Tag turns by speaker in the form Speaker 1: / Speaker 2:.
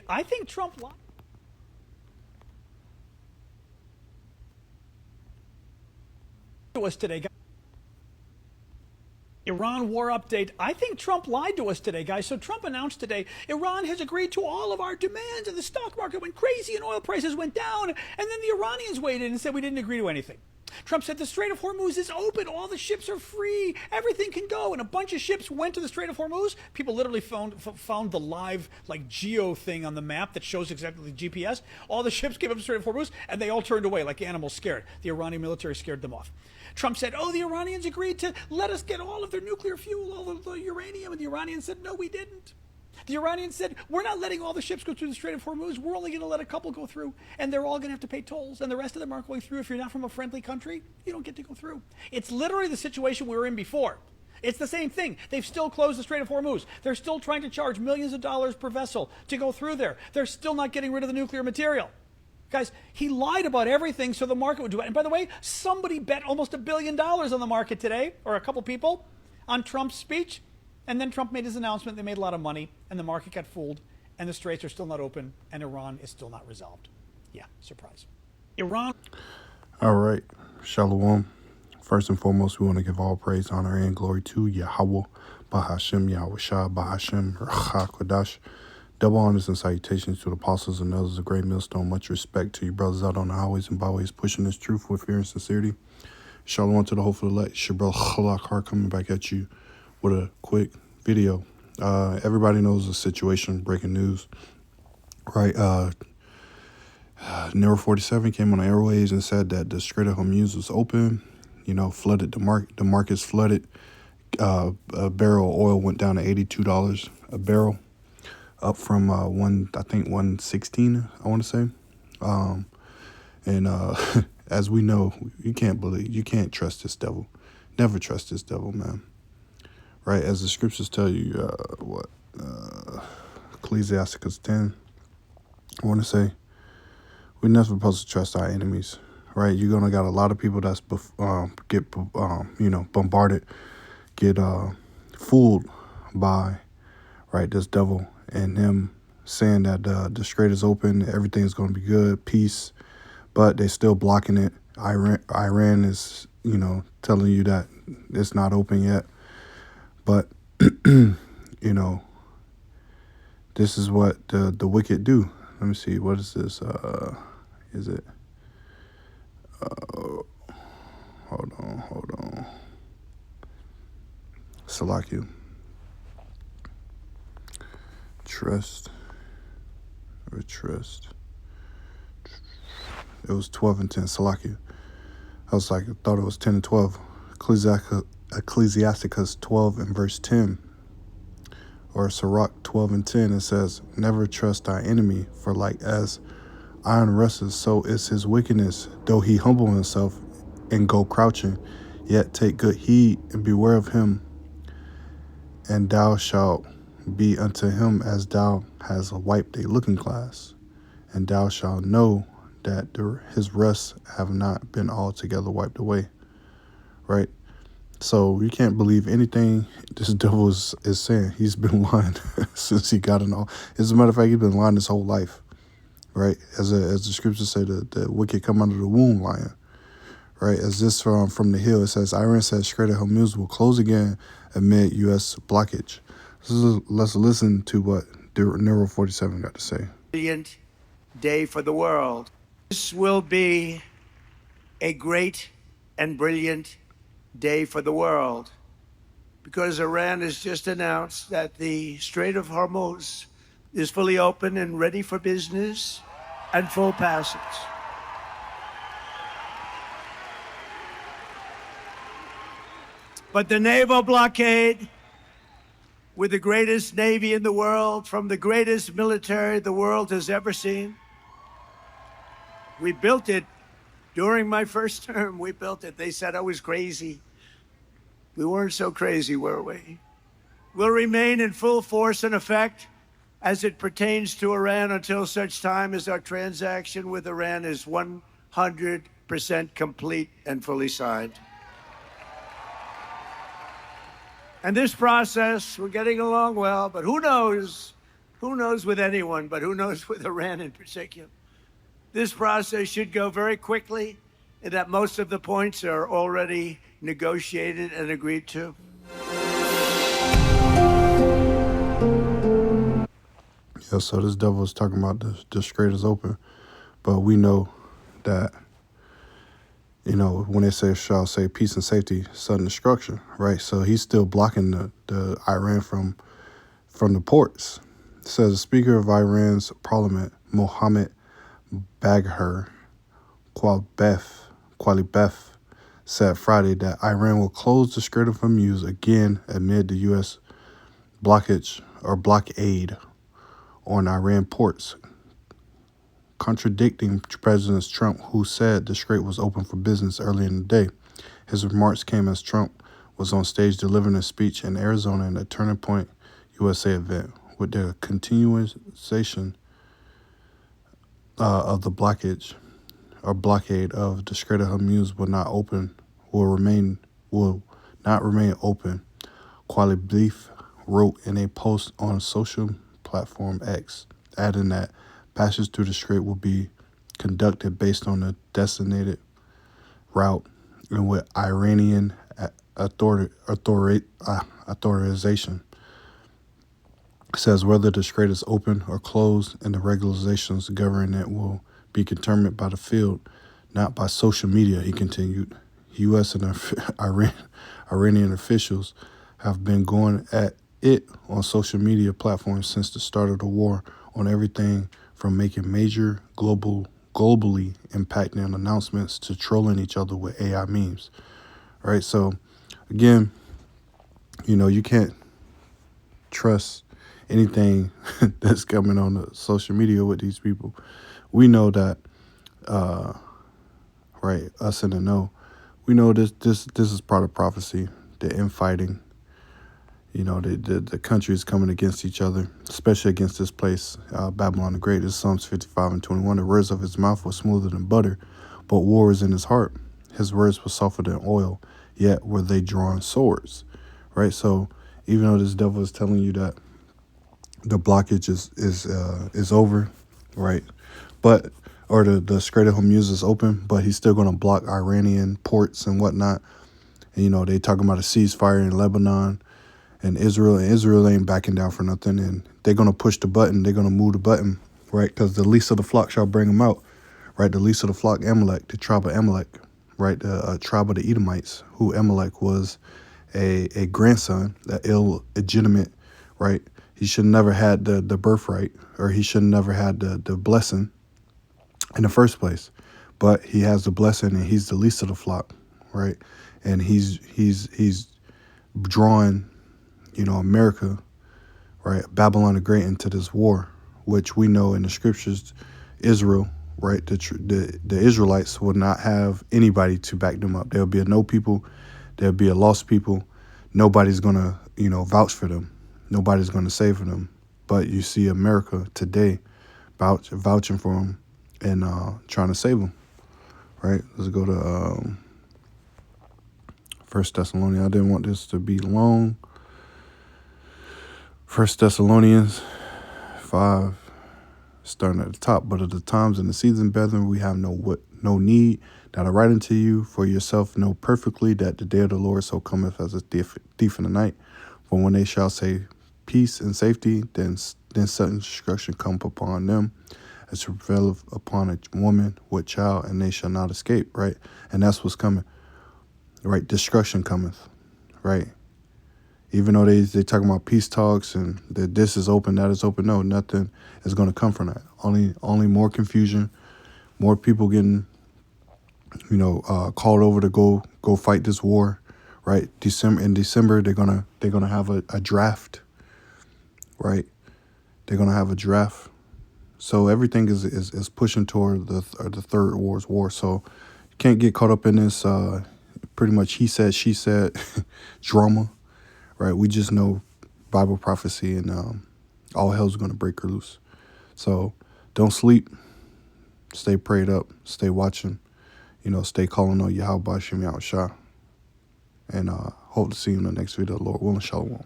Speaker 1: I think Trump lied to us today, guys. Iran war update. I think Trump lied to us today, guys. So Trump announced today Iran has agreed to all of our demands, and the stock market went crazy and oil prices went down. And then the Iranians weighed in and said we didn't agree to anything. Trump said the Strait of Hormuz is open. All the ships are free. Everything can go. And a bunch of ships went to the Strait of Hormuz. People literally found the live like geo thing on the map that shows exactly the GPS. All the ships came up to the Strait of Hormuz and they all turned away like animals scared. The Iranian military scared them off. Trump said, oh, the Iranians agreed to let us get all of their nuclear fuel, all of the uranium. And the Iranians said, no, we didn't. The Iranians said, we're not letting all the ships go through the Strait of Hormuz. We're only going to let a couple go through, and they're all going to have to pay tolls, and the rest of them aren't going through. If you're not from a friendly country, you don't get to go through. It's literally the situation we were in before. It's the same thing. They've still closed the Strait of Hormuz. They're still trying to charge millions of dollars per vessel to go through there. They're still not getting rid of the nuclear material. Guys, he lied about everything so the market would do it. And by the way, somebody bet almost $1 billion on the market today, or a couple people, on Trump's speech. And then Trump made his announcement. They made a lot of money, and the market got fooled, and the straits are still not open, and Iran is still not resolved. Yeah, surprise. Iran.
Speaker 2: All right. Shalom. First and foremost, we want to give all praise, honor, and glory to Yahweh, Bahashem, Yahweh Shah, Bahashem, Racha Kodash. Double honors and salutations to the apostles and others of Great Millstone. Much respect to you brothers out on the highways and byways pushing this truth with fear and sincerity. Shalom to the hopeful elect. Shabrel Chalakar coming back at you with a quick video. Everybody knows the situation, breaking news, right? Nero 47 came on the airways and said that the Strait of Hormuz was open, flooded the market. The market's flooded. A barrel of oil went down to $82 a barrel, up from 116, I want to say. As we know, you can't trust this devil. Never trust this devil, man. Right, as the scriptures tell you, Ecclesiasticus 10, I want to say, we're never supposed to trust our enemies, right? You're going to got a lot of people that's get bombarded, get fooled by, right, this devil and him saying that the strait is open, everything's going to be good, peace, but they're still blocking it. Iran is, telling you that it's not open yet. But, this is what the wicked do. Let me see. What is this? Is it? Hold on. Salakia. Trust. It was 12 and 10. Salakia. I thought it was 10 and 12. Ecclesiasticus 12 and verse 10, or Sirach 12 and 10, it says, never trust thy enemy, for like as iron rusteth, so is his wickedness. Though he humble himself and go crouching, yet take good heed and beware of him, and thou shalt be unto him as thou hast wiped a looking glass, and thou shalt know that his rests have not been altogether wiped away. Right? So you can't believe anything this devil is saying. He's been lying since he got in all. As a matter of fact, he's been lying his whole life, right? As the scriptures say, the wicked come under the womb lying, right? As this from the hill, it says, Iran says Strait of Hormuz will close again amid U.S. blockage. Let's listen to what Nero 47 got to say.
Speaker 3: Brilliant day for the world. This will be a great and brilliant day for the world, because Iran has just announced that the Strait of Hormuz is fully open and ready for business and full passage. But the naval blockade, with the greatest navy in the world, from the greatest military the world has ever seen, we built it during my first term. We built it. They said I was crazy. We weren't so crazy, were we? Will remain in full force and effect as it pertains to Iran until such time as our transaction with Iran is 100% complete and fully signed. And this process, we're getting along well, but who knows Who knows with anyone, but who knows with Iran in particular? This process should go very quickly, and that most of the points are already negotiated and agreed to.
Speaker 2: Yeah, so this devil is talking about the Strait is open, but we know that, when they shall say peace and safety, sudden destruction, right? So he's still blocking the Iran from the ports. It says the Speaker of Iran's parliament, Mohammed Bagher Qualibef, said Friday that Iran will close the Strait of Hormuz again amid the U.S. blockade on Iran ports, contradicting President Trump, who said the strait was open for business earlier in the day. His remarks came as Trump was on stage delivering a speech in Arizona in the Turning Point USA event, with the continuation of the blockade of the Strait of Hormuz will not remain open. Qualibef wrote in a post on social platform X, adding that passage through the strait will be conducted based on a designated route and with Iranian authorization. It says whether the strait is open or closed and the regulations governing it will be determined by the field, not by social media, he continued. U.S. and Iranian officials have been going at it on social media platforms since the start of the war, on everything from making major globally impacting announcements to trolling each other with AI memes. All right, so again, you can't trust anything that's coming on the social media with these people. We know that, right, us in the know, we know this is part of prophecy, the infighting. The country is coming against each other, especially against this place, Babylon the Great. This is Psalms 55:21. The words of his mouth were smoother than butter, but war is in his heart. His words were softer than oil, yet were they drawn swords. Right? So even though this devil is telling you that the blockage is over, right? Or the Strait of Hormuz is open, but he's still going to block Iranian ports and whatnot. And, they talking about a ceasefire in Lebanon and Israel ain't backing down for nothing. And they're going to push the button. They're going to move the button, right? Because the least of the flock shall bring them out, right? The least of the flock, Amalek, the tribe of Amalek, right? The tribe of the Edomites, who Amalek was a grandson, that illegitimate, right? He should never had the birthright, or he should never had the blessing in the first place. But he has the blessing, and he's the least of the flock, right? And he's drawing, America, right, Babylon the Great, into this war, which we know in the scriptures, Israel, right, the Israelites will not have anybody to back them up. There'll be a no people, there'll be a lost people. Nobody's gonna, vouch for them. Nobody's gonna save for them. But you see America today vouching for them and trying to save them, right? Let's go to 1 Thessalonians. I didn't want this to be long. 1 Thessalonians 5, starting at the top. But of the times and the season, brethren, we have no need that I write unto you, for yourself know perfectly that the day of the Lord so cometh as a thief in the night. For when they shall say peace and safety, then sudden destruction come upon them, as to prevail upon a woman with child, and they shall not escape, right? And that's what's coming, right? Destruction cometh, right? Even though they talking about peace talks and that this is open, that is open, no, nothing is going to come from that. Only more confusion, more people getting, called over to go fight this war, right? In December they're gonna have a draft, right? They're gonna have a draft. So everything is pushing toward the third world war. So you can't get caught up in this pretty much he said, she said drama, right? We just know Bible prophecy, and all hell's going to break loose. So don't sleep. Stay prayed up. Stay watching. Stay calling on Yahweh Shem Yahweh Shah. And hope to see you in the next video. Lord willing, shalom.